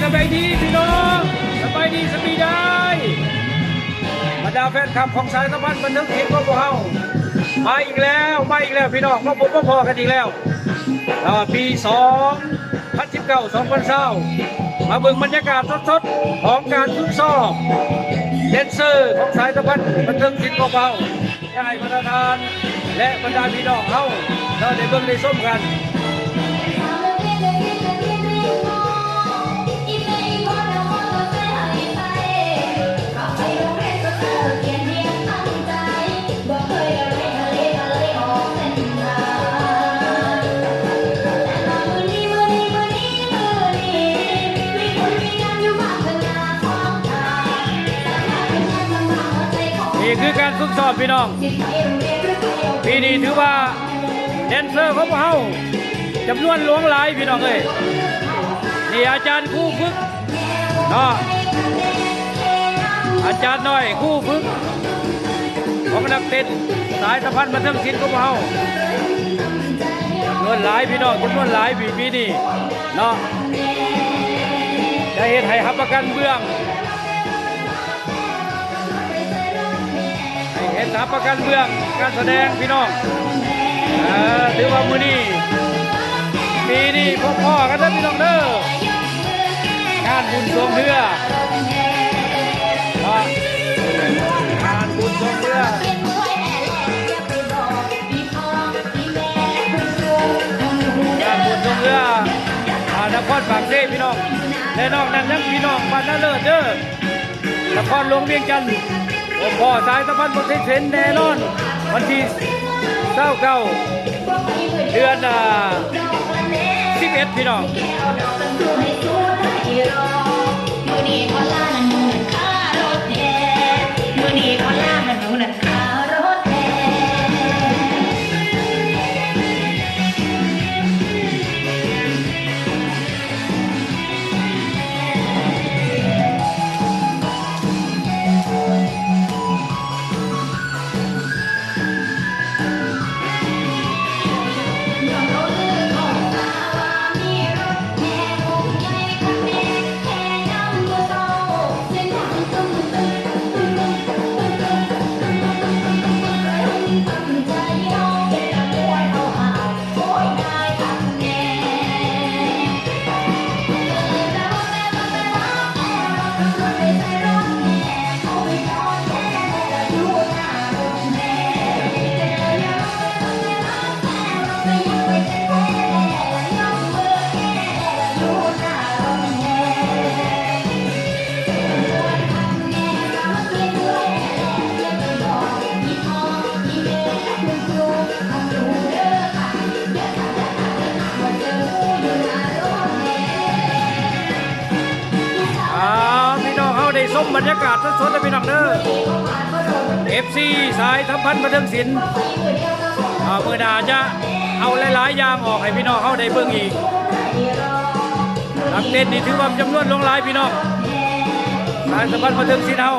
สบายดีพี่น้องสบายดีสบีได้บรรดาแฟนคลับของสายสัมพันธ์บันเทิงศิลป์ของพวกเรามาอีกแล้วพี่น้องมาพอกันอีกแล้วปี2019 2020มาเบิ่งบรรยากาศสดๆของการฝึกซ้อมแดนเซอร์ของสายสัมพันธ์บันเทิงศิลป์ของเราให้ประธานและบรรดาพี่น้องเราได้เบิ่งได้ชมกันนี่คือการฝึกซ้อมพี่น้องปีนี้ถือว่าแดนเซอร์ของพวกเราจำนวนหลวงหลายพี่น้องเลยนี่อาจารย์ครูฝึกเนาะอาจารย์น้อยครูฝึกของนักเต้นสายสัมพันธ์บันเทิงศิลป์ของพวกเราจำนวนหลายพี่น้องจำนวนหลายปีนี้เนาะจะเห็นให้รับประกันเบื้องเห็นรับประกันเบื้องการแสดงพี่น้องถือว่ามือนี้ปีนี้พ่อกันนะพี่น้องเด้องานบุญทรงเรืองานบุญทรงเรืองานบุญทรงเรือนครปากเซ่พี่น้องและนอกนั้นยังพี่น้องบ้านนาเลิศเด้อนครหลวงเวียงจันทร์พ่อสายสัมพันธ์บันเทิงศิลป์แน่นอนวันที่29 เดือน11พี่น้องส้มบรรยากาศสดๆเลยพี่น้องเด้อ FC สายสัมพันธ์บันเทิงศิลป์มือหน้าจะเอาหลายๆอย่างออกให้พี่น้องเขาได้เบิ่งอีกนักเต้นนี่ถือว่าจำนวนหลวงหลายพี่น้องสายสัมพันธ์บันเทิงศิลป์เฮา